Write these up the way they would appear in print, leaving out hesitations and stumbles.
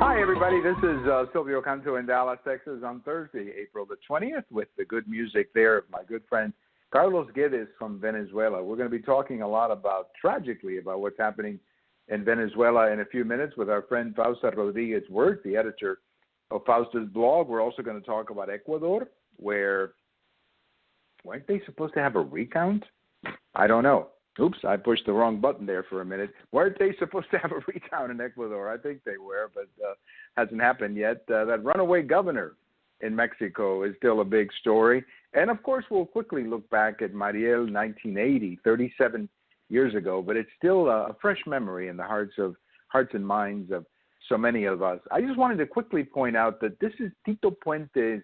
Hi, everybody. This is Silvio Canto in Dallas, Texas on Thursday, April the 20th, with the good music there of my good friend Carlos Guedes from Venezuela. We're going to be talking a lot tragically, about what's happening in Venezuela in a few minutes with our friend Fausta Rodriguez Wertz, the editor of Fausta's blog. We're also going to talk about Ecuador, where weren't they supposed to have a recount? I don't know. Oops, I pushed the wrong button there for a minute. Weren't they supposed to have a recount in Ecuador? I think they were, but hasn't happened yet. That runaway governor in Mexico is still a big story. And, of course, we'll quickly look back at Mariel 1980, 37 years ago, but it's still a fresh memory in the hearts and minds of so many of us. I just wanted to quickly point out that this is Tito Puente's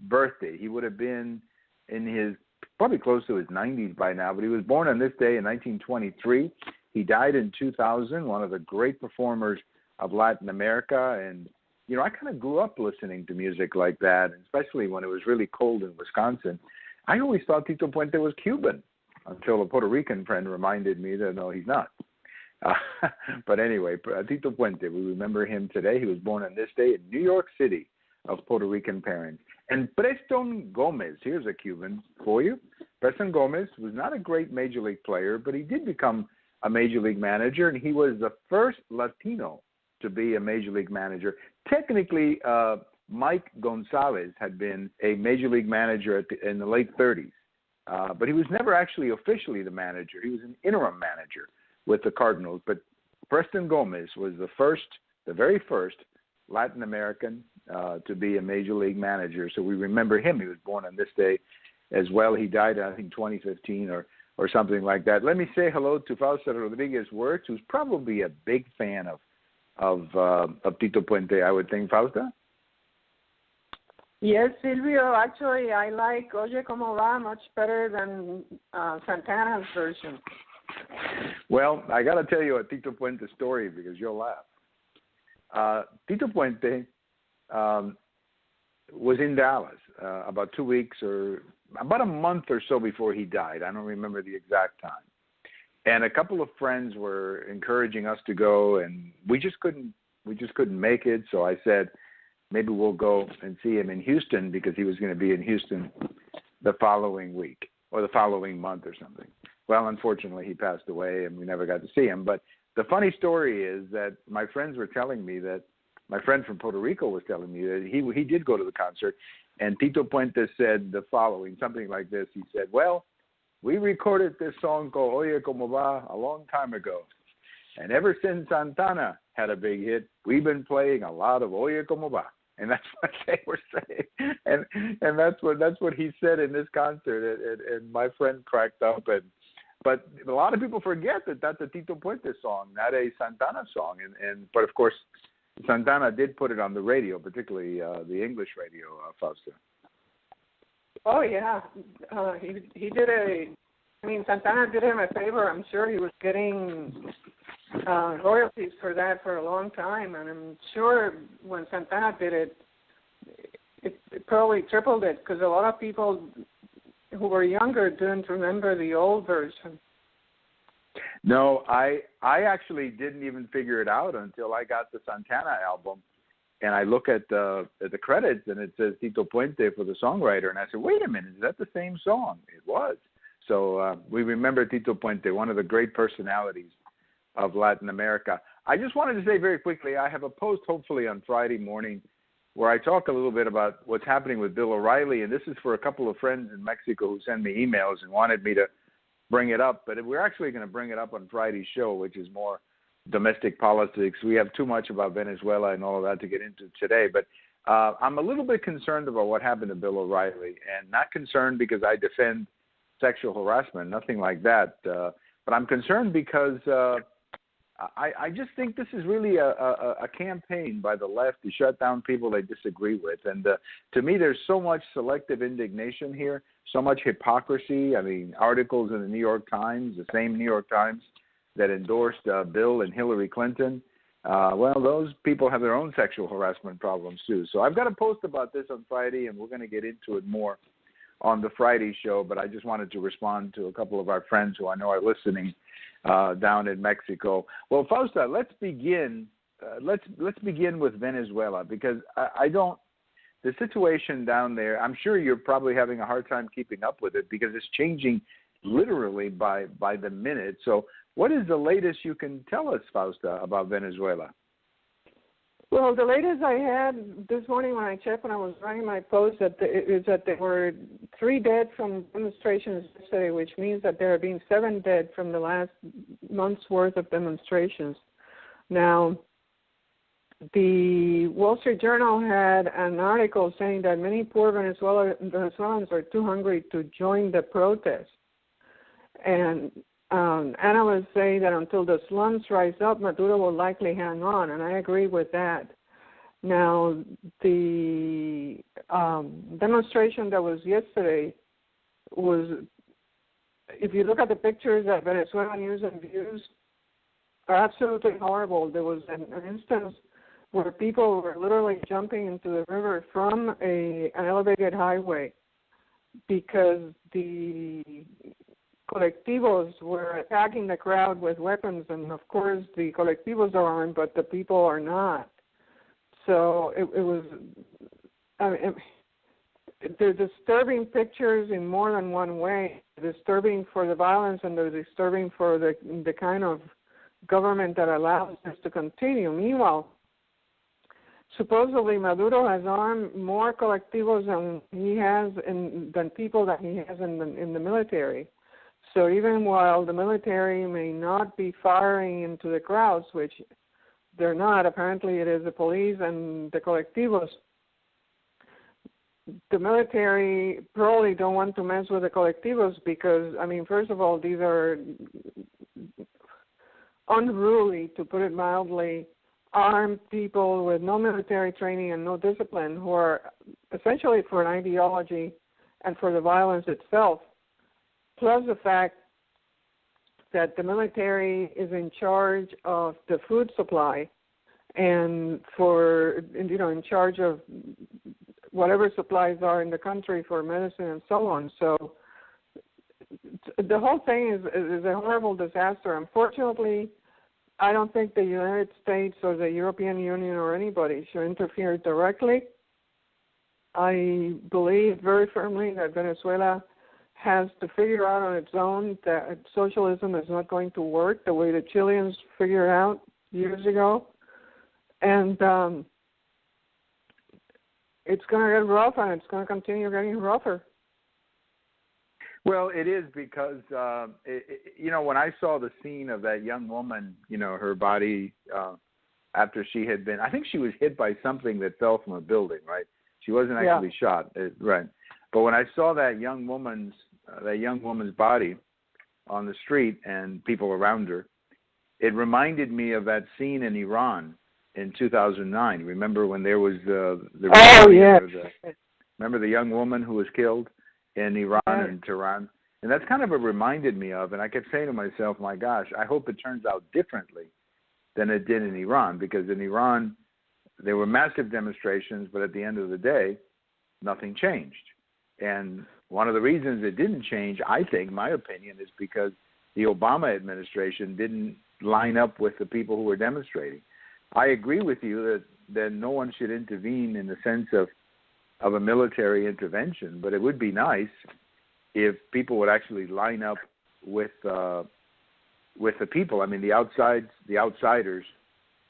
birthday. He would have been in his probably close to his 90s by now, but he was born on this day in 1923. He died in 2000, one of the great performers of Latin America. And, you know, I kind of grew up listening to music like that, especially when it was really cold in Wisconsin. I always thought Tito Puente was Cuban until a Puerto Rican friend reminded me that, no, he's not. But anyway, Tito Puente, we remember him today. He was born on this day in New York City of Puerto Rican parents. And Preston Gomez, here's a Cuban for you. Preston Gomez was not a great Major League player, but he did become a Major League manager, and he was the first Latino to be a Major League manager. Technically, Mike Gonzalez had been a Major League manager in the late 30s, but he was never actually officially the manager. He was an interim manager with the Cardinals. But Preston Gomez was the very first Latin American to be a Major League manager. So we remember him. He was born on this day as well. He died, I think, 2015 or something like that. Let me say hello to Fausta Rodriguez Wertz, who's probably a big fan of Tito Puente, I would think. Fausta? Yes, Silvio. Actually, I like Oye Como Va much better than Santana's version. Well, I got to tell you a Tito Puente story because you'll laugh. Tito Puente was in Dallas about 2 weeks or about a month or so before he died. I don't remember the exact time. And a couple of friends were encouraging us to go, and we just couldn't make it. So I said, maybe we'll go and see him in Houston, because he was going to be in Houston the following week or the following month or something. Well, unfortunately, he passed away, and we never got to see him. But the funny story is that my friends were telling me that my friend from Puerto Rico was telling me that he did go to the concert, and Tito Puente said the following, something like this. He said, well, we recorded this song called Oye Como Va a long time ago, and ever since Santana had a big hit, we've been playing a lot of Oye Como Va. And that's what they were saying, and that's what he said in this concert, and my friend cracked up. But a lot of people forget that that's a Tito Puente song, not a Santana song. But of course, Santana did put it on the radio, particularly the English radio, Fausta. Oh yeah, he did Santana did him a favor. I'm sure he was getting royalties for that for a long time, and I'm sure when Santana did it, it probably tripled it, because a lot of people who were younger didn't remember the old version. No, I actually didn't even figure it out until I got the Santana album, and I look at the credits, and it says Tito Puente for the songwriter, and I said, wait a minute, is that the same song? It was. So we remember Tito Puente, one of the great personalities of Latin America. I just wanted to say very quickly, I have a post hopefully on Friday morning where I talk a little bit about what's happening with Bill O'Reilly, and this is for a couple of friends in Mexico who send me emails and wanted me to bring it up, but we're actually going to bring it up on Friday's show, which is more domestic politics. We have too much about Venezuela and all of that to get into today, but I'm a little bit concerned about what happened to Bill O'Reilly, and not concerned because I defend sexual harassment, nothing like that, but I'm concerned because I just think this is really a campaign by the left to shut down people they disagree with. And to me, there's so much selective indignation here, so much hypocrisy. I mean, articles in the New York Times, the same New York Times that endorsed Bill and Hillary Clinton. Well, those people have their own sexual harassment problems too. So I've got a post about this on Friday, and we're going to get into it more on the Friday show. But I just wanted to respond to a couple of our friends who I know are listening down in Mexico. Well, Fausta, let's begin let's begin with Venezuela, because I don't. The situation down there, I'm sure you're probably having a hard time keeping up with it because it's changing literally by the minute. So what is the latest you can tell us, Fausta, about Venezuela? Well, the latest I had this morning when I checked when I was writing my post is that there were 3 dead from demonstrations yesterday, which means that there have been 7 dead from the last month's worth of demonstrations. Now, the Wall Street Journal had an article saying that many poor Venezuelans are too hungry to join the protest. And analysts say that until the slums rise up, Maduro will likely hang on, and I agree with that. Now, the demonstration that was yesterday was, if you look at the pictures that Venezuelan News and Views, are absolutely horrible. There was an instance where people were literally jumping into the river from an elevated highway because the colectivos were attacking the crowd with weapons, and of course the colectivos are armed, but the people are not. So it was, they're disturbing pictures in more than one way. Disturbing for the violence, and they're disturbing for the kind of government that allows this to continue. Meanwhile, supposedly Maduro has armed more colectivos than people that he has in the military. So even while the military may not be firing into the crowds, which they're not, apparently it is the police and the colectivos, the military probably don't want to mess with the colectivos because, first of all, these are unruly, to put it mildly, armed people with no military training and no discipline who are essentially for an ideology and for the violence itself, plus the fact that the military is in charge of the food supply and in charge of whatever supplies are in the country for medicine and so on. So the whole thing is a horrible disaster. Unfortunately, I don't think the United States or the European Union or anybody should interfere directly. I believe very firmly that Venezuela has to figure out on its own that socialism is not going to work the way the Chileans figured out years ago. And it's going to get rough, and it's going to continue getting rougher. Well, it is because, when I saw the scene of that young woman, her body after she had been, I think she was hit by something that fell from a building, right? She wasn't actually shot, right? But when I saw that young woman's body on the street and people around her, it reminded me of that scene in Iran in 2009. Remember when there was remember the young woman who was killed in Iran and Tehran? And that's kind of what it reminded me of. And I kept saying to myself, my gosh, I hope it turns out differently than it did in Iran, because in Iran there were massive demonstrations, but at the end of the day, nothing changed. And one of the reasons it didn't change, I think, my opinion, is because the Obama administration didn't line up with the people who were demonstrating. I agree with you that no one should intervene in the sense of a military intervention, but it would be nice if people would actually line up with the people. The outsiders,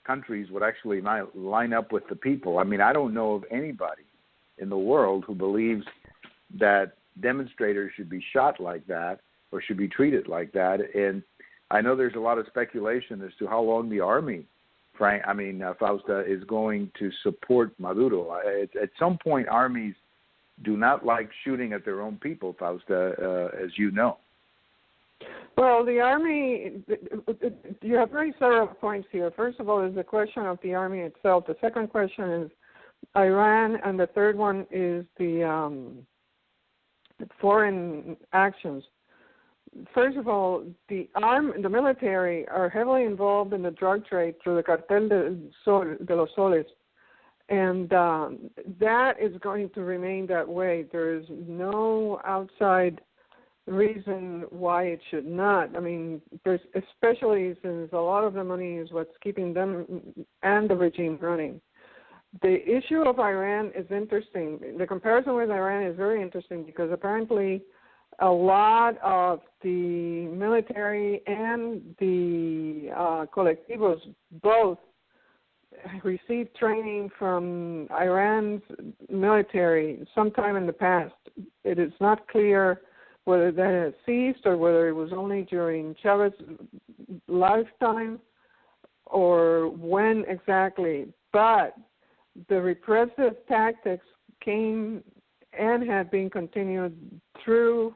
countries would actually line up with the people. I don't know of anybody in the world who believes that demonstrators should be shot like that or should be treated like that. And I know there's a lot of speculation as to how long the army, Fausta, is going to support Maduro. At some point, armies do not like shooting at their own people, Fausta, as you know. Well, the army, you have very several points here. First of all, is the question of the army itself. The second question is Iran, and the third one is the foreign actions. First of all, the military are heavily involved in the drug trade through the Cartel de los Soles, and that is going to remain that way. There is no outside reason why it should not. I mean, especially since a lot of the money is what's keeping them and the regime running. The issue of Iran is interesting. The comparison with Iran is very interesting because apparently a lot of the military and the colectivos both received training from Iran's military sometime in the past. It is not clear whether that has ceased or whether it was only during Chavez's lifetime or when exactly. But the repressive tactics came and have been continued through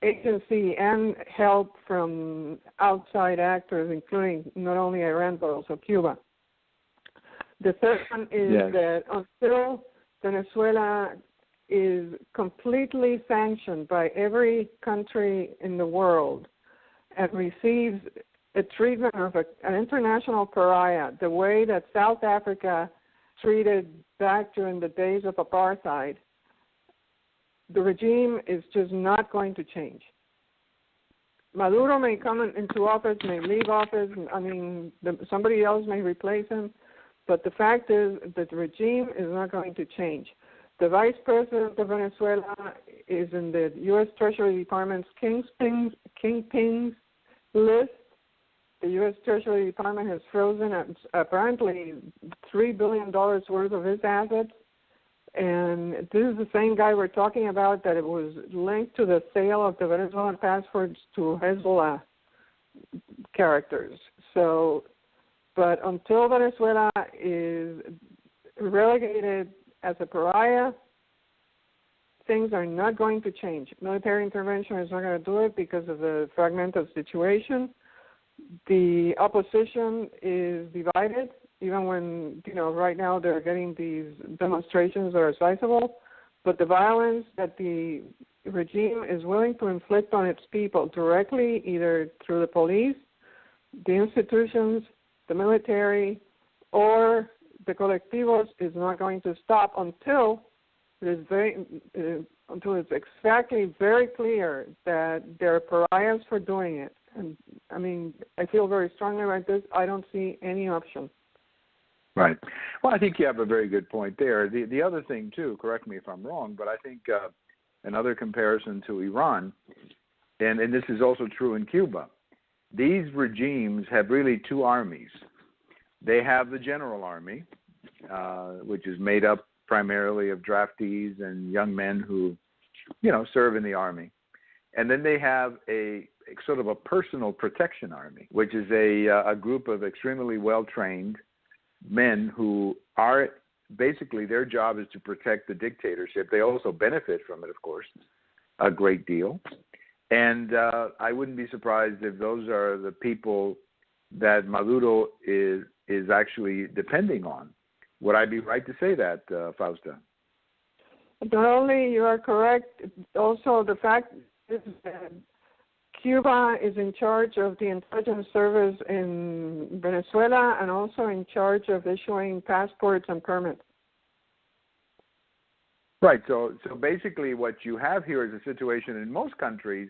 agency and help from outside actors, including not only Iran but also Cuba. The third one is that until Venezuela is completely sanctioned by every country in the world and receives a treatment of an international pariah, the way that South Africa treated back during the days of apartheid, the regime is just not going to change. Maduro may come into office, may leave office. I mean, somebody else may replace him. But the fact is that the regime is not going to change. The vice president of Venezuela is in the U.S. Treasury Department's kingpins list. The U.S. Treasury Department has frozen apparently $3 billion worth of his assets. And this is the same guy we're talking about that it was linked to the sale of the Venezuelan passports to Hezbollah characters. So, but until Venezuela is relegated as a pariah, things are not going to change. Military intervention is not going to do it because of the fragmented situation. The opposition is divided. Even when, right now they're getting these demonstrations that are sizable, but the violence that the regime is willing to inflict on its people directly, either through the police, the institutions, the military, or the colectivos, is not going to stop until it's exactly very clear that they're pariahs for doing it. And I mean, I feel very strongly about this. I don't see any option. Right. Well, I think you have a very good point there. The other thing, too, correct me if I'm wrong, but I think another comparison to Iran, and this is also true in Cuba, these regimes have really two armies. They have the general army, which is made up primarily of draftees and young men who, serve in the army. And then they have a sort of a personal protection army, which is a group of extremely well-trained men who are basically, their job is to protect the dictatorship. They also benefit from it, of course, a great deal. And I wouldn't be surprised if those are the people that Maduro is actually depending on. Would I be right to say that, Fausta? Not only you are correct, also the fact is that Cuba is in charge of the intelligence service in Venezuela and also in charge of issuing passports and permits. Right. So basically what you have here is a situation in most countries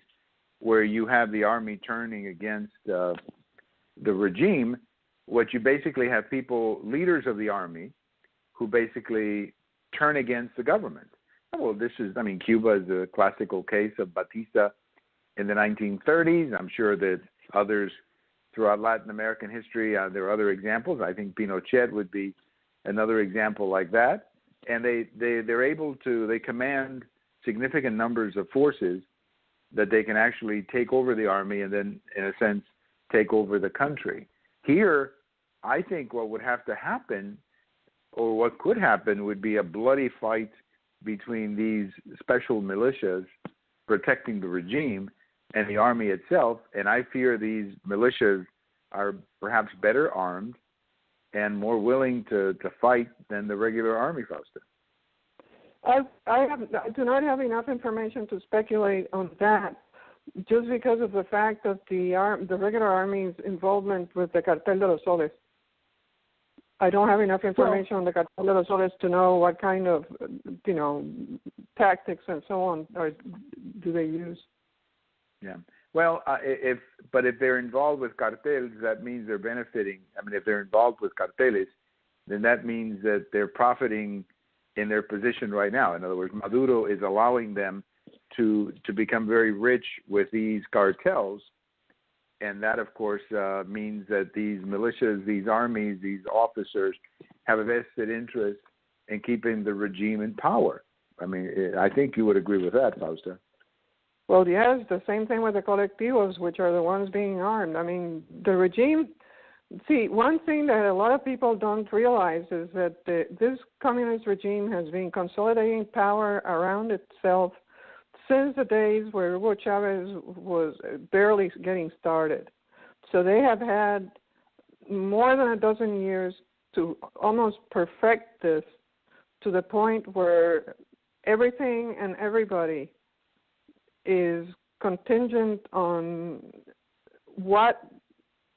where you have the army turning against the regime. What you basically have people, leaders of the army, who basically turn against the government. Well, Cuba is a classical case of Batista in the 1930s. I'm sure that others throughout Latin American history, there are other examples. I think Pinochet would be another example like that. And they command significant numbers of forces that they can actually take over the army and then, in a sense, take over the country. Here, I think what would have to happen, or what could happen, would be a bloody fight between these special militias protecting the regime and the army itself, and I fear these militias are perhaps better armed and more willing to fight than the regular army, Fausta. I do not have enough information to speculate on that, just because of the fact of the regular army's involvement with the Cartel de los Soles. I don't have enough information on the Cartel de los Soles to know what kind of, tactics and so on do they use? Yeah. Well, if they're involved with cartels, that means they're benefiting. I mean, if they're involved with cartels, then that means that they're profiting in their position right now. In other words, Maduro is allowing them to become very rich with these cartels, and that, of course, means that these militias, these armies, these officers have a vested interest in keeping the regime in power. I mean, I think you would agree with that, Fausta. Well, yes, the same thing with the colectivos, which are the ones being armed. I mean, the regime, see, one thing that a lot of people don't realize is that this communist regime has been consolidating power around itself since the days where Hugo Chavez was barely getting started. So they have had more than a dozen years to almost perfect this to the point where everything and everybody is contingent on what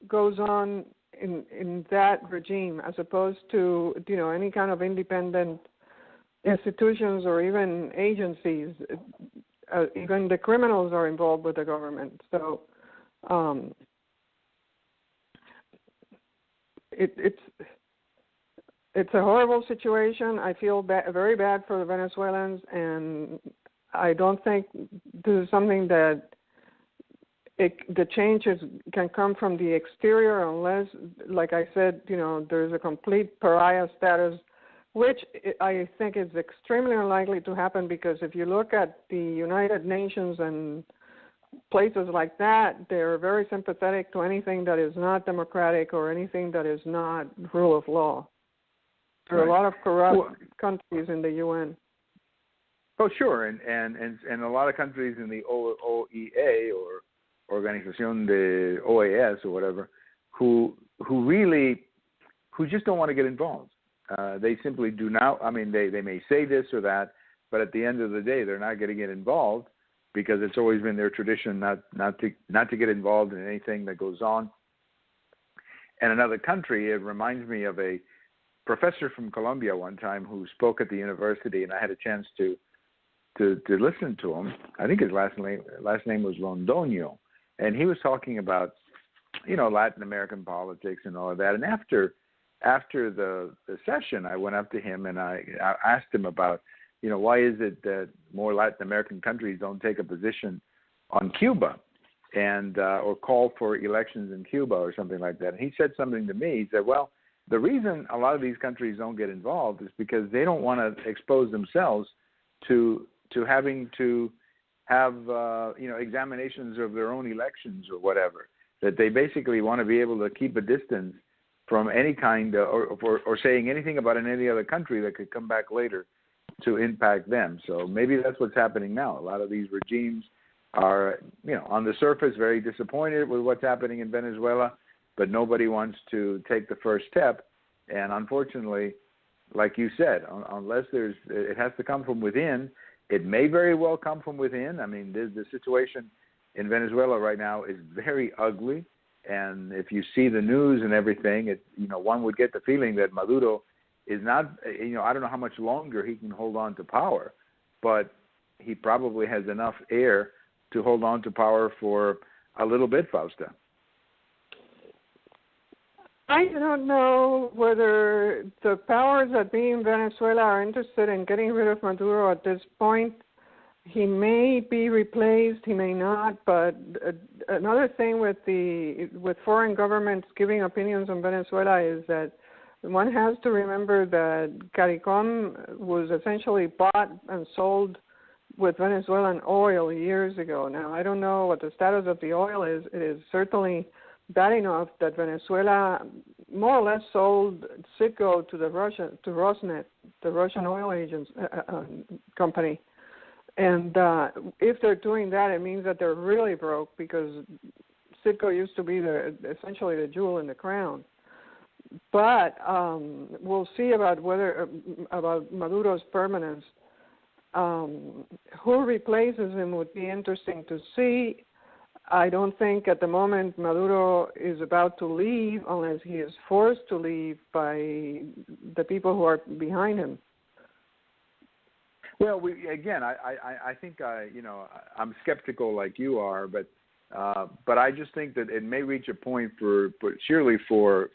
goes on in that regime, as opposed to any kind of independent institutions or even agencies. Even the criminals are involved with the government. So it's a horrible situation. I feel very bad for the Venezuelans, and I don't think this is something that the changes can come from the exterior unless, like I said, there's a complete pariah status, which I think is extremely unlikely to happen, because if you look at the United Nations and places like that, they're very sympathetic to anything that is not democratic or anything that is not rule of law. There are a lot of corrupt countries in the UN. Oh, sure, and a lot of countries in the OEA or Organización de OAS or whatever, who just don't want to get involved. They simply do not. I mean, they may say this or that, but at the end of the day, they're not going to get involved because it's always been their tradition not to get involved in anything that goes on. And another country, it reminds me of a professor from Colombia one time who spoke at the university, and I had a chance to listen to him. I think his last name was Londoño, and he was talking about Latin American politics and all of that. And after the session, I went up to him and I asked him about why is it that more Latin American countries don't take a position on Cuba and or call for elections in Cuba or something like that. And he said something to me. He said, well, the reason a lot of these countries don't get involved is because they don't want to expose themselves to having to have examinations of their own elections or whatever. That they basically want to be able to keep a distance from any kind or saying anything about any other country that could come back later to impact them. So maybe that's what's happening now. A lot of these regimes are, on the surface very disappointed with what's happening in Venezuela, but nobody wants to take the first step. And unfortunately, like you said, unless it has to come from within. It may very well come from within. I mean, the situation in Venezuela right now is very ugly. And if you see the news and everything, one would get the feeling that Maduro is not, I don't know how much longer he can hold on to power, but he probably has enough air to hold on to power for a little bit, Fausta. I don't know whether the powers that be in Venezuela are interested in getting rid of Maduro at this point. He may be replaced, he may not, but another thing with foreign governments giving opinions on Venezuela is that one has to remember that CARICOM was essentially bought and sold with Venezuelan oil years ago. Now, I don't know what the status of the oil is. It is certainly bad enough that Venezuela more or less sold Citgo to Rosneft, the Russian oil agents company. And if they're doing that, it means that they're really broke, because Citgo used to be essentially the jewel in the crown. But we'll see about Maduro's permanence. Who replaces him would be interesting to see. I don't think at the moment Maduro is about to leave unless he is forced to leave by the people who are behind him. Well, I think I'm skeptical like you are, but I just think that it may reach a point surely for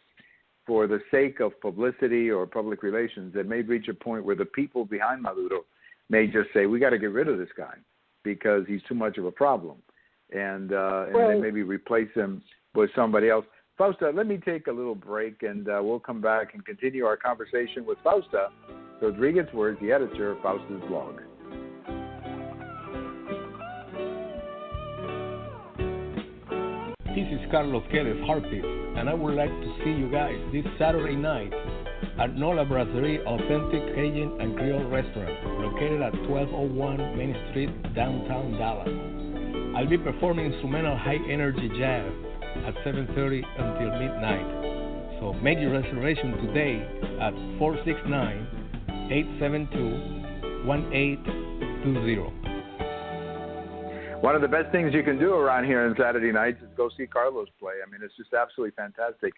the sake of publicity or public relations, it may reach a point where the people behind Maduro may just say, we got to get rid of this guy because he's too much of a problem, and then maybe replace him with somebody else. Fausta, let me take a little break, and we'll come back and continue our conversation with Fausta Rodriguez Wertz, the editor of Fausta's blog. This is Carlos Guedes, harpist, and I would like to see you guys this Saturday night at Nola Brasserie Authentic Cajun and Creole Restaurant, located at 1201 Main Street, downtown Dallas. I'll be performing instrumental high-energy jazz at 7:30 until midnight. So make your reservation today at 469-872-1820. One of the best things you can do around here on Saturday nights is go see Carlos play. I mean, it's just absolutely fantastic.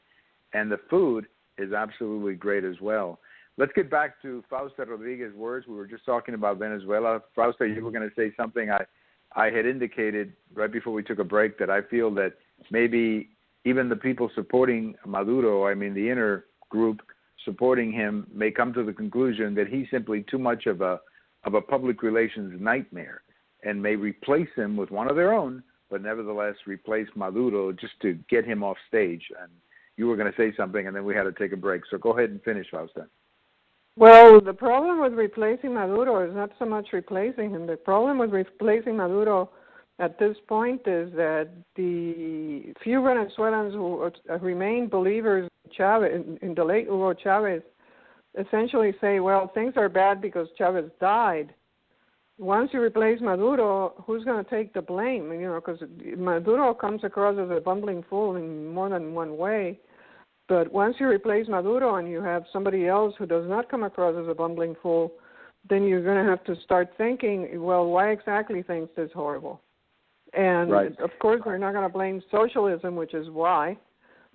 And the food is absolutely great as well. Let's get back to Fausta Rodriguez Wertz. We were just talking about Venezuela. Fausta, you were going to say something. I had indicated right before we took a break that I feel that maybe even the people supporting Maduro, I mean the inner group supporting him, may come to the conclusion that he's simply too much of a public relations nightmare, and may replace him with one of their own, but nevertheless replace Maduro just to get him off stage. And you were going to say something, and then we had to take a break. So go ahead and finish, Fausta. Well, the problem with replacing Maduro is not so much replacing him. The problem with replacing Maduro at this point is that the few Venezuelans who remain believers in the late Hugo Chavez essentially say, well, things are bad because Chavez died. Once you replace Maduro, who's going to take the blame? Because Maduro comes across as a bumbling fool in more than one way. But once you replace Maduro and you have somebody else who does not come across as a bumbling fool, then you're going to have to start thinking, well, why exactly things this horrible? And, of course, they're not going to blame socialism, which is why.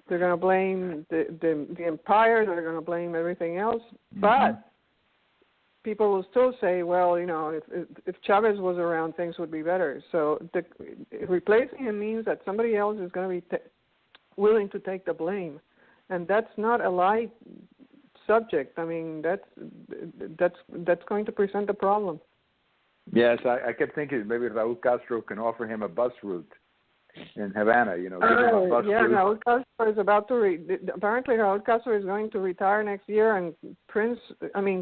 They're going to blame the empire. They're going to blame everything else. Mm-hmm. But people will still say, well, if Chavez was around, things would be better. So replacing him means that somebody else is going to be willing to take the blame. And that's not a light subject. I mean, that's going to present a problem. Yes, I kept thinking maybe Raúl Castro can offer him a bus route in Havana, give him a bus route. Raúl Castro is about to apparently Raúl Castro is going to retire next year, and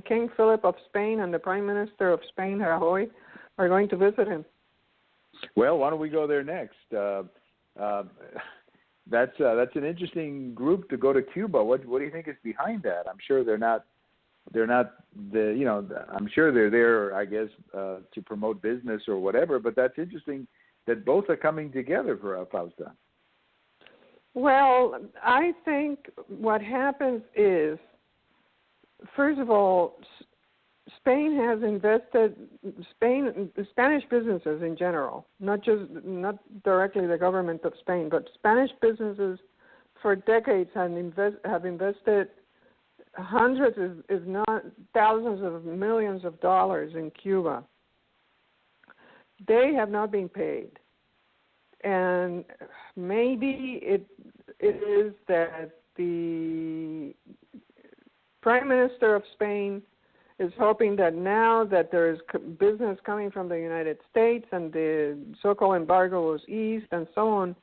King Philip of Spain and the Prime Minister of Spain, Rajoy, are going to visit him. Well, why don't we go there next? That's an interesting group to go to Cuba. What do you think is behind that? I'm sure I'm sure they're there, I guess, to promote business or whatever, but that's interesting that both are coming together for Fausta. Well, I think what happens is, first of all, Spanish businesses in general, not directly the government of Spain, but Spanish businesses for decades have invested hundreds, if not thousands of millions of dollars in Cuba. They have not been paid. And maybe it is that the Prime Minister of Spain is hoping that now that there is business coming from the United States and the so-called embargo was eased and so on,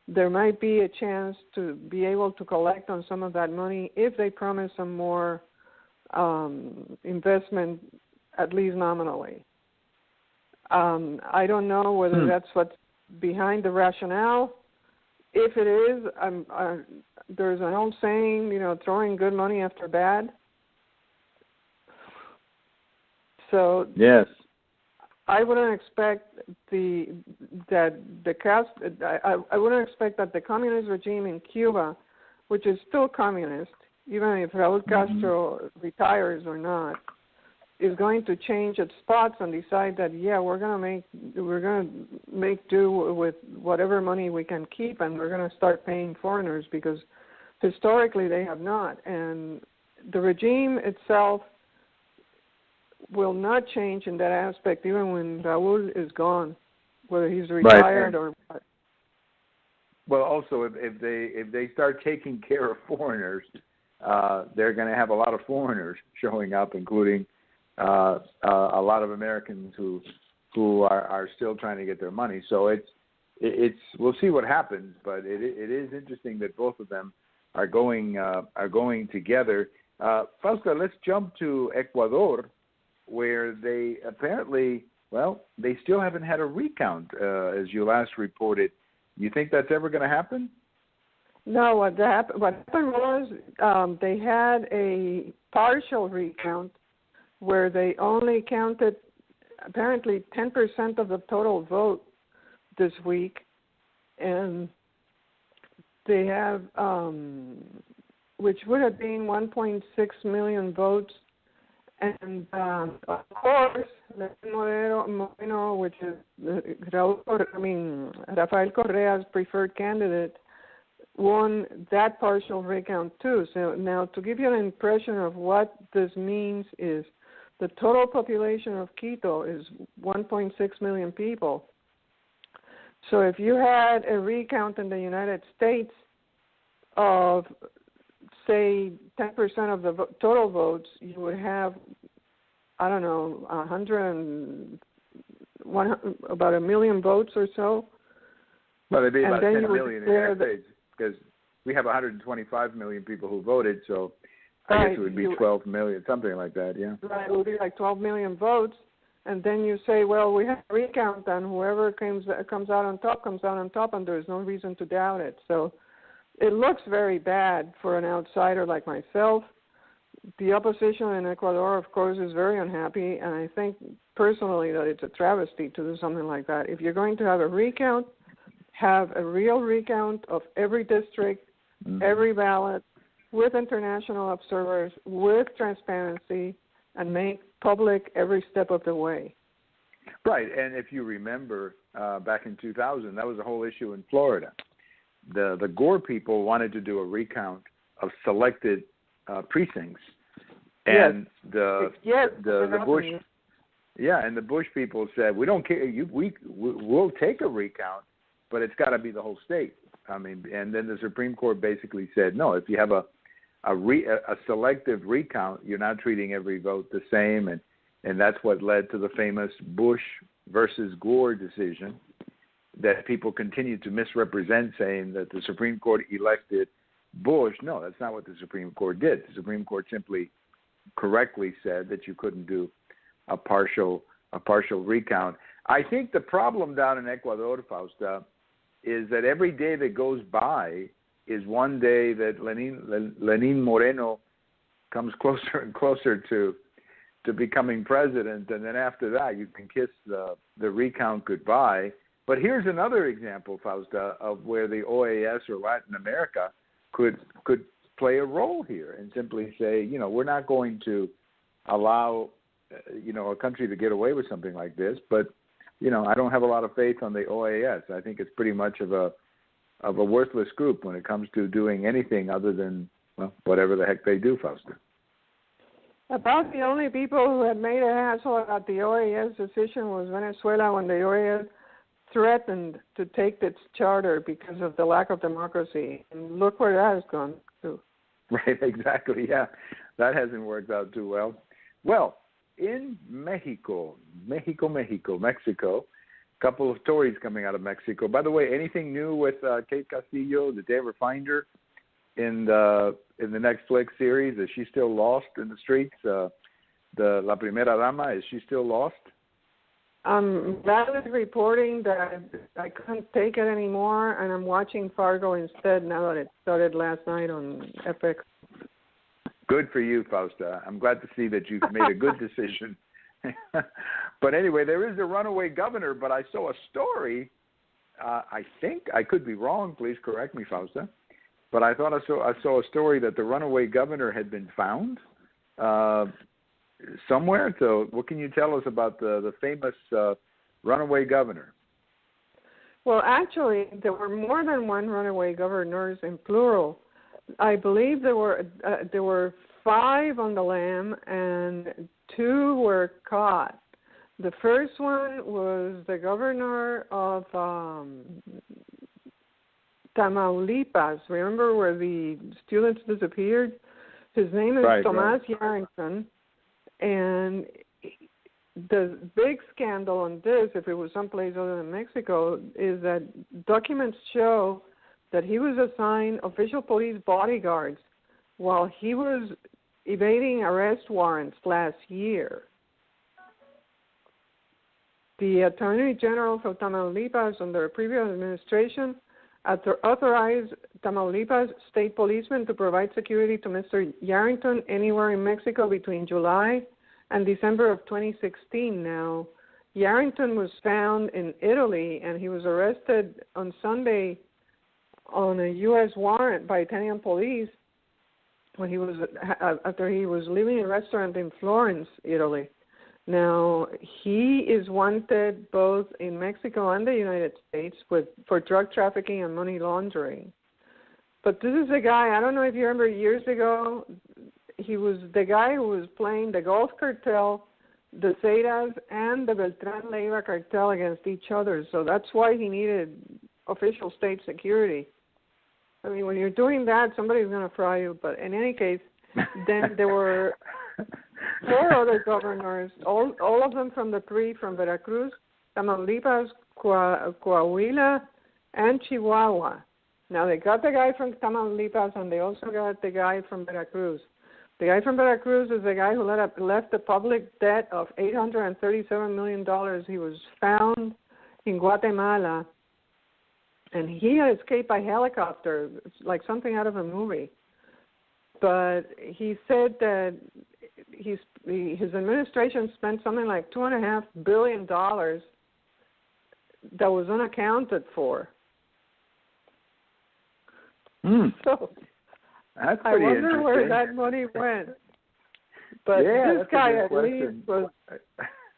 there might be a chance to be able to collect on some of that money if they promise some more investment, at least nominally. I don't know whether that's what's behind the rationale. If it is, there's an old saying, throwing good money after bad. So yes, I wouldn't expect I wouldn't expect that the communist regime in Cuba, which is still communist, even if Raúl Castro retires or not, is going to change its spots and decide that we're going to make do with whatever money we can keep, and we're going to start paying foreigners because historically they have not. And the regime itself will not change in that aspect, even when Raúl is gone, whether he's retired or what. Well, also, if they start taking care of foreigners, they're going to have a lot of foreigners showing up, including a lot of Americans who are still trying to get their money. So it's we'll see what happens, but it is interesting that both of them are going together. Fausta, let's jump to Ecuador, where they apparently, they still haven't had a recount, as you last reported. You think that's ever going to happen? No, what happened was they had a partial recount where they only counted apparently 10% of the total vote this week, and they have, which would have been 1.6 million votes, and of course, Moreno, which is Rafael Correa's preferred candidate, won that partial recount too. So now, to give you an impression of what this means, is the total population of Quito is 1.6 million people. So if you had a recount in the United States of, say, 10% of the total votes, you would have, I don't know, about a million votes or so. Well, they'd be about 10 million in the United States, because we have 125 million people who voted, so I guess it would be 12 million, something like that, yeah. Right, it would be like 12 million votes, and then you say, well, we have a recount, and whoever comes out on top comes out on top, and there's no reason to doubt it. So it looks very bad for an outsider like myself. The opposition in Ecuador, of course, is very unhappy, and I think personally that it's a travesty to do something like that. If you're going to have a recount, have a real recount of every district, every ballot, with international observers, with transparency, and make public every step of the way. Right, and if you remember, back in 2000, that was a whole issue in Florida. The Gore people wanted to do a recount of selected precincts, and the Bush, and the Bush people said, we don't care, we'll take a recount, but it's got to be the whole state. I mean, and then the Supreme Court basically said, no, if you have a selective recount, you're not treating every vote the same, and that's what led to the famous Bush versus Gore decision that people continue to misrepresent, saying that the Supreme Court elected Bush. No, that's not what the Supreme Court did. The Supreme Court simply correctly said that you couldn't do a partial recount. I think the problem down in Ecuador, Fausta, is that every day that goes by is one day that Lenin Moreno comes closer and closer to becoming president, and then after that you can kiss the recount goodbye. But here's another example, Fausta, of where the OAS or Latin America could play a role here and simply say, we're not going to allow, a country to get away with something like this. But, I don't have a lot of faith on the OAS. I think it's pretty much of a worthless group when it comes to doing anything other than, whatever the heck they do, Fausta. About the only people who had made a hassle about the OAS decision was Venezuela, when the OAS threatened to take its charter because of the lack of democracy. And look where that has gone to. Right, exactly, yeah. That hasn't worked out too well. Well, in Mexico, a couple of stories coming out of Mexico. By the way, anything new with Kate Castillo? Did they ever find her in the Netflix series? Is she still lost in the streets? La Primera Dama, is she still lost? That is reporting that I couldn't take it anymore, and I'm watching Fargo instead now that it started last night on FX. Good for you, Fausta. I'm glad to see that you've made a good decision. But anyway, there is a runaway governor, but I saw a story. I think, I could be wrong, please correct me, Fausta, but I thought I saw a story that the runaway governor had been found somewhere. So what can you tell us about the famous runaway governor? Well, actually, there were more than one runaway governors in plural. I believe there were 5 on the lam, and 2 were caught. The first one was the governor of Tamaulipas. Remember where the students disappeared? His name is Tomás Yarrington, and the big scandal on this, if it was someplace other than Mexico, is that documents show that he was assigned official police bodyguards while he was evading arrest warrants last year. The Attorney General of Tamaulipas under a previous administration authorized Tamaulipas state policemen to provide security to Mr. Yarrington anywhere in Mexico between July and December of 2016. Now, Yarrington was found in Italy, and he was arrested on Sunday on a U.S. warrant by Italian police when he was after he was leaving a restaurant in Florence, Italy. Now, he is wanted both in Mexico and the United States for drug trafficking and money laundering. But this is a guy, I don't know if you remember years ago, he was the guy who was playing the Gulf cartel, the Zetas, and the Beltran Leiva cartel against each other. So that's why he needed official state security. I mean, when you're doing that, somebody's going to fry you. But in any case, then there were 4 other governors, all of them from the PRI, from Veracruz, Tamaulipas, Coahuila, and Chihuahua. Now, they got the guy from Tamaulipas, and they also got the guy from Veracruz. The guy from Veracruz is the guy who left a public debt of $837 million. He was found in Guatemala, and he had escaped by helicopter. It's like something out of a movie. But he said that his administration spent something like $2.5 billion that was unaccounted for. So that's I wonder where that money went. But this guy at least was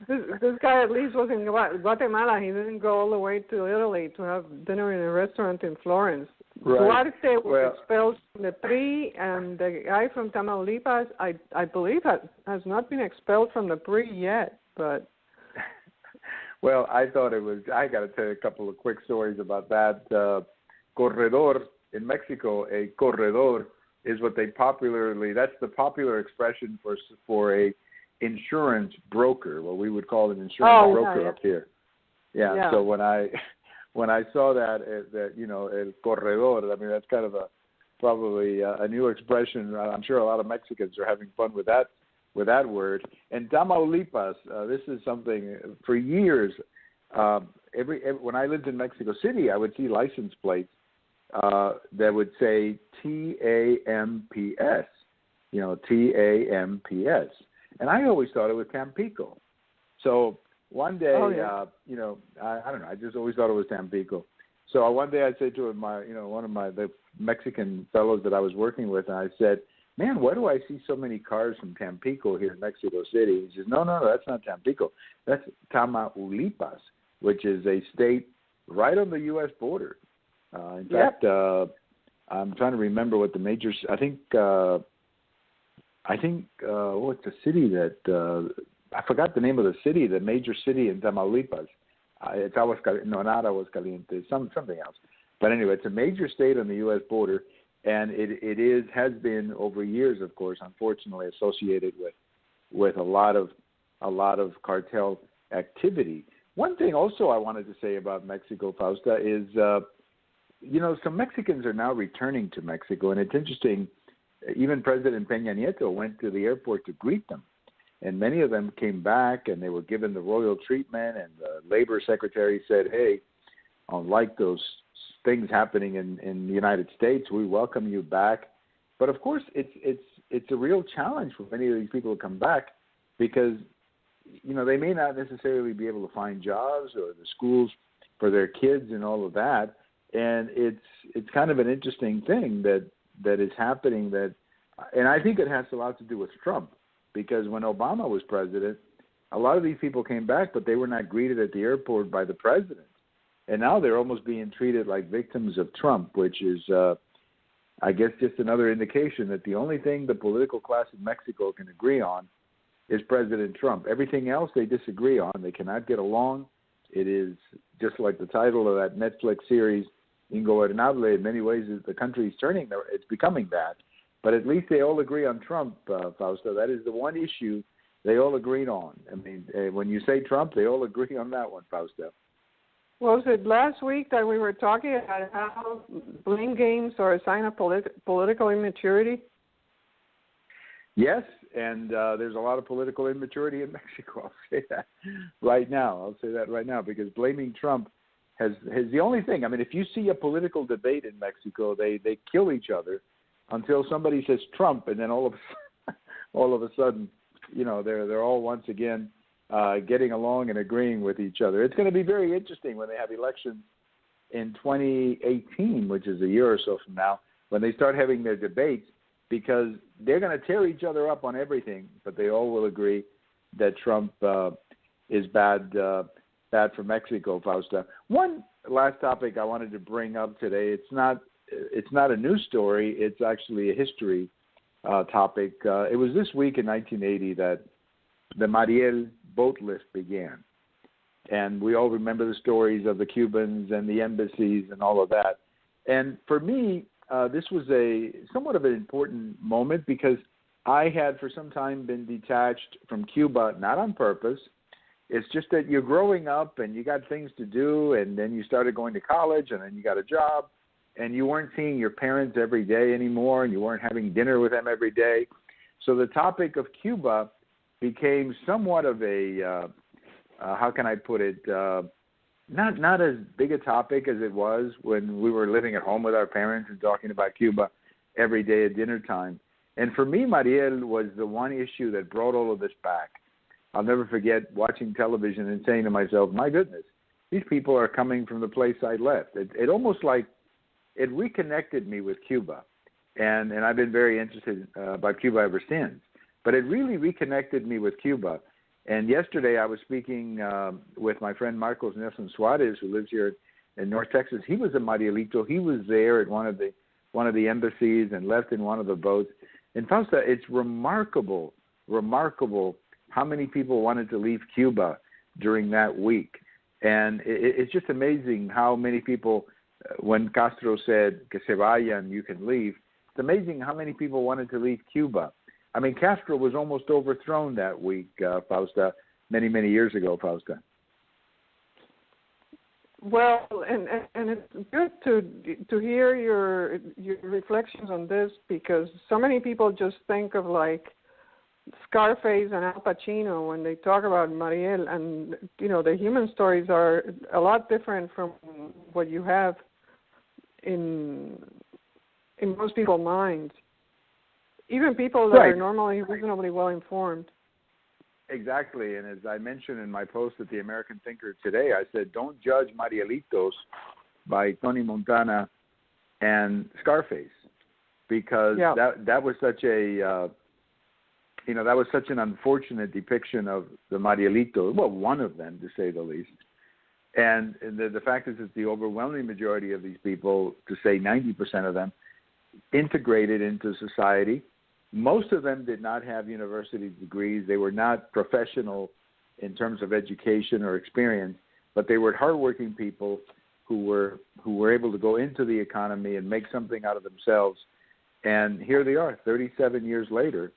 this guy at least was in Guatemala. He didn't go all the way to Italy to have dinner in a restaurant in Florence. Right. Duarte was expelled from the PRI, and the guy from Tamaulipas, I believe, has not been expelled from the PRI yet. But well, I thought it was. I got to tell you a couple of quick stories about that. Corredor in Mexico, a corredor is what they that's the popular expression for a insurance broker, what we would call an insurance broker up here. Yeah. So when I saw that el corredor, I mean, that's kind of probably a new expression. I'm sure a lot of Mexicans are having fun with that word. And Tamaulipas, this is something for years. When I lived in Mexico City, I would see license plates that would say TAMPS, TAMPS. And I always thought it was Tampico. So one day, I don't know, I just always thought it was Tampico. So one day I said to one of the Mexican fellows that I was working with, and I said, man, why do I see so many cars from Tampico here in Mexico City? He says, no, that's not Tampico. That's Tamaulipas, which is a state right on the U.S. border. In fact, I'm trying to remember what the major. I think what's the city that I forgot the name of the city. The major city in Tamaulipas. It's not Aguascalientes. Something else. But anyway, it's a major state on the U.S. border, and it has been over years, of course, unfortunately associated with a lot of cartel activity. One thing also I wanted to say about Mexico, Fausta, is some Mexicans are now returning to Mexico, and it's interesting. Even President Peña Nieto went to the airport to greet them, and many of them came back, and they were given the royal treatment. And the labor secretary said, "Hey, unlike those things happening in the United States, we welcome you back." But of course, it's a real challenge for many of these people to come back because they may not necessarily be able to find jobs or the schools for their kids and all of that. And it's kind of an interesting thing that is happening and I think it has a lot to do with Trump, because when Obama was president, a lot of these people came back, but they were not greeted at the airport by the president. And now they're almost being treated like victims of Trump, which is I guess just another indication that the only thing the political class in Mexico can agree on is President Trump. Everything else they disagree on. They cannot get along. It is just like the title of that Netflix series, Ingobernable. In many ways, the country is turning. It's becoming that. But at least they all agree on Trump, Fausta. That is the one issue they all agreed on. I mean, when you say Trump, they all agree on that one, Fausta. Was it last week that we were talking about how blame games are a sign of political immaturity? Yes, and there's a lot of political immaturity in Mexico. I'll say that right now. Because blaming Trump has the only thing. I mean, if you see a political debate in Mexico, they kill each other until somebody says Trump, and then all of a sudden, they're all once again getting along and agreeing with each other. It's going to be very interesting when they have elections in 2018, which is a year or so from now, when they start having their debates, because they're going to tear each other up on everything, but they all will agree that Trump is bad for Mexico, Fausta. One last topic I wanted to bring up today. It's not a news story. It's actually a history topic. It was this week in 1980 that the Mariel boat lift began. And we all remember the stories of the Cubans and the embassies and all of that. And for me, this was somewhat of an important moment because I had for some time been detached from Cuba, not on purpose. It's just that you're growing up and you got things to do, and then you started going to college, and then you got a job, and you weren't seeing your parents every day anymore, and you weren't having dinner with them every day. So the topic of Cuba became somewhat of a, how can I put it, not as big a topic as it was when we were living at home with our parents and talking about Cuba every day at dinner time. And for me, Mariel was the one issue that brought all of this back. I'll never forget watching television and saying to myself, my goodness, these people are coming from the place I left. It almost like it reconnected me with Cuba. And I've been very interested about Cuba ever since. But it really reconnected me with Cuba. And yesterday I was speaking with my friend Marcos Nelson Suarez, who lives here in North Texas. He was a Marielito. He was there at one of the embassies and left in one of the boats. And Fausta, it's remarkable how many people wanted to leave Cuba during that week. And it's just amazing how many people, when Castro said, que se vayan, you can leave, it's amazing how many people wanted to leave Cuba. I mean, Castro was almost overthrown that week, Fausta, many, many years ago, Fausta. Well, and it's good to hear your reflections on this, because so many people just think of like Scarface and Al Pacino when they talk about Mariel, and the human stories are a lot different from what you have in most people's minds. Even people that are normally reasonably well informed. Exactly, and as I mentioned in my post at the American Thinker today, I said, don't judge Marielitos by Tony Montana and Scarface, because that was such a that was such an unfortunate depiction of the Marielito. Well, one of them, to say the least. And the fact is that the overwhelming majority of these people, to say 90% of them, integrated into society. Most of them did not have university degrees. They were not professional in terms of education or experience, but they were hardworking people who were able to go into the economy and make something out of themselves. And here they are, 37 years later.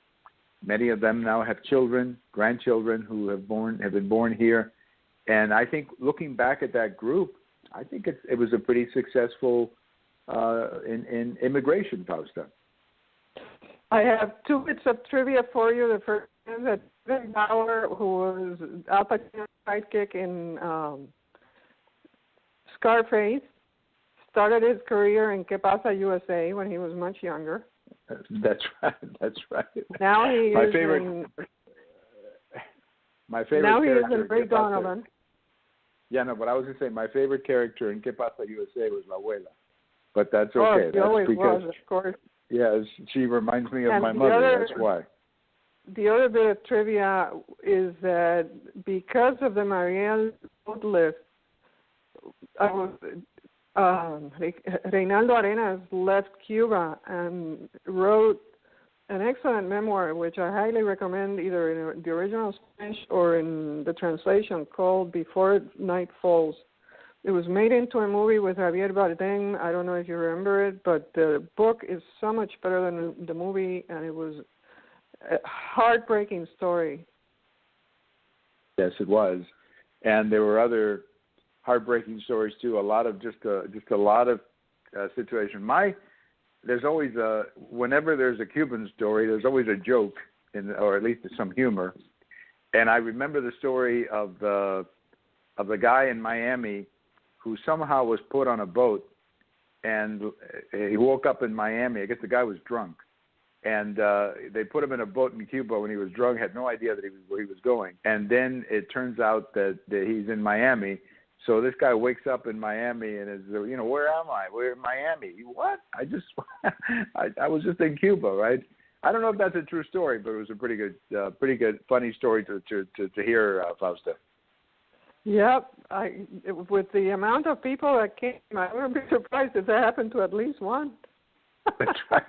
Many of them now have children, grandchildren who have been born here. And I think looking back at that group, I think it was a pretty successful in immigration, Fausta. I have two bits of trivia for you. The first is that David Bauer, who was Al Pacino's sidekick in Scarface, started his career in Que Pasa, USA when he was much younger. That's right. Now he my is favorite. Now he is character in Ray Donovan. Yeah, no, but I was going to say my favorite character in Que Pasa, USA was La Abuela. But that's okay. Oh, she that's always because, was, of course. Yeah, she reminds me of my mother. That's why. The other bit of trivia is that because of the Mariel boat lift, I Reinaldo Arenas left Cuba and wrote an excellent memoir, which I highly recommend either in the original Spanish or in the translation, called Before Night Falls. It was made into a movie with Javier Bardem. I don't know if you remember it, but the book is so much better than the movie, and it was a heartbreaking story. Yes, it was. And there were other heartbreaking stories, too, a lot of situations. There's always whenever there's a Cuban story, there's always a joke, or at least some humor. And I remember the story of the guy in Miami who somehow was put on a boat, and he woke up in Miami. I guess the guy was drunk, and they put him in a boat in Cuba when he was drunk, had no idea where he was going. And then it turns out that he's in Miami. So this guy wakes up in Miami and is, where am I? We're in Miami. What? I was just in Cuba, right? I don't know if that's a true story, but it was a pretty good, funny story to hear, Fausta. Yep. With the amount of people that came, I wouldn't be surprised if that happened to at least one. That's right.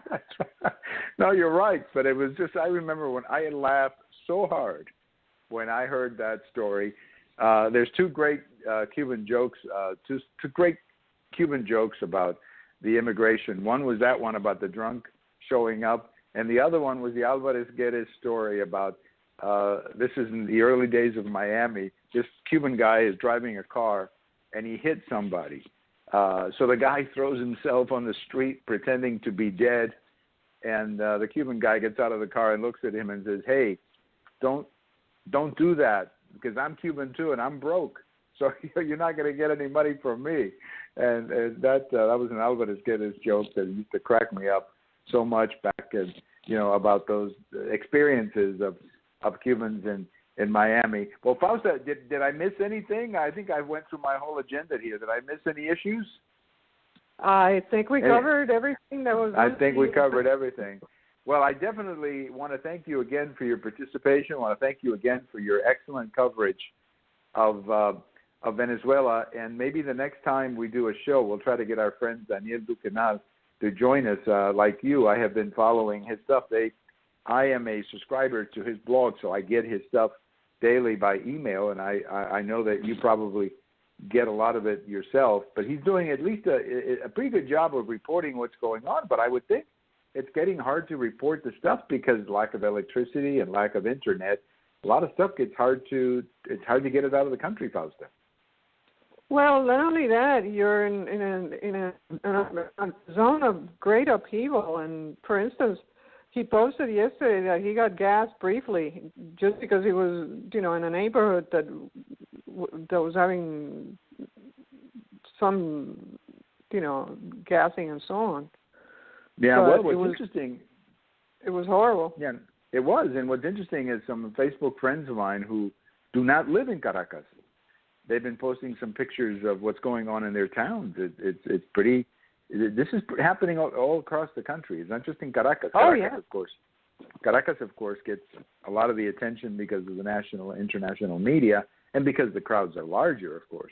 No, you're right. But it was just, I remember when I laughed so hard when I heard that story. There's two great Cuban jokes, two great Cuban jokes about the immigration. One was that one about the drunk showing up, and the other one was the Alvarez Guedes story about this is in the early days of Miami. This Cuban guy is driving a car, and he hit somebody. So the guy throws himself on the street pretending to be dead, and the Cuban guy gets out of the car and looks at him and says, "Hey, don't do that, because I'm Cuban too and I'm broke, so you're not going to get any money from me." And that was an Alvarez Guedes joke that used to crack me up so much back about those experiences of Cubans in Miami. Well, Fausta, did I miss anything? I think I went through my whole agenda here. Did I miss any issues? I think we covered everything that was. I think we covered everything. Well, I definitely want to thank you again for your participation. I want to thank you again for your excellent coverage of Venezuela. And maybe the next time we do a show, we'll try to get our friend Daniel Ducanal to join us. Like you, I have been following his stuff. I am a subscriber to his blog, so I get his stuff daily by email, and I know that you probably get a lot of it yourself. But he's doing at least a pretty good job of reporting what's going on. But I would think it's getting hard to report the stuff because lack of electricity and lack of internet. A lot of stuff it's hard to get it out of the country, Fausta. Well, not only that, you're in a zone of great upheaval. And for instance, he posted yesterday that he got gassed briefly just because he was, in a neighborhood that was having some, gassing and so on. Yeah, but well, what's interesting... It was horrible. Yeah, it was. And what's interesting is some Facebook friends of mine who do not live in Caracas, they've been posting some pictures of what's going on in their towns. It's pretty... This is happening all across the country. It's not just in Caracas. Caracas, of course. Caracas, of course, gets a lot of the attention because of the national and international media and because the crowds are larger, of course.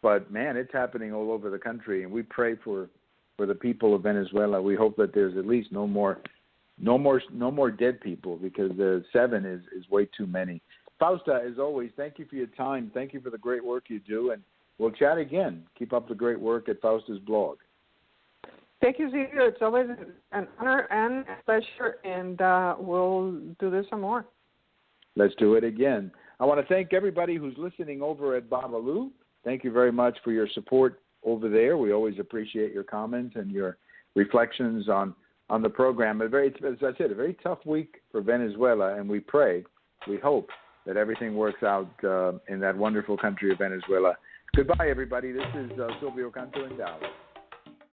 But, man, it's happening all over the country, and we pray for the people of Venezuela. We hope that there's at least no more dead people because 7 is way too many. Fausta, as always, thank you for your time. Thank you for the great work you do, and we'll chat again. Keep up the great work at Fausta's blog. Thank you, Silvio. It's always an honor and a pleasure, and we'll do this some more. Let's do it again. I want to thank everybody who's listening over at Babalu. Thank you very much for your support over there. We always appreciate your comments and your reflections on the program. As I said, a very tough week for Venezuela, and we hope that everything works out in that wonderful country of Venezuela. Goodbye, everybody. This is Silvio Canto in Dallas.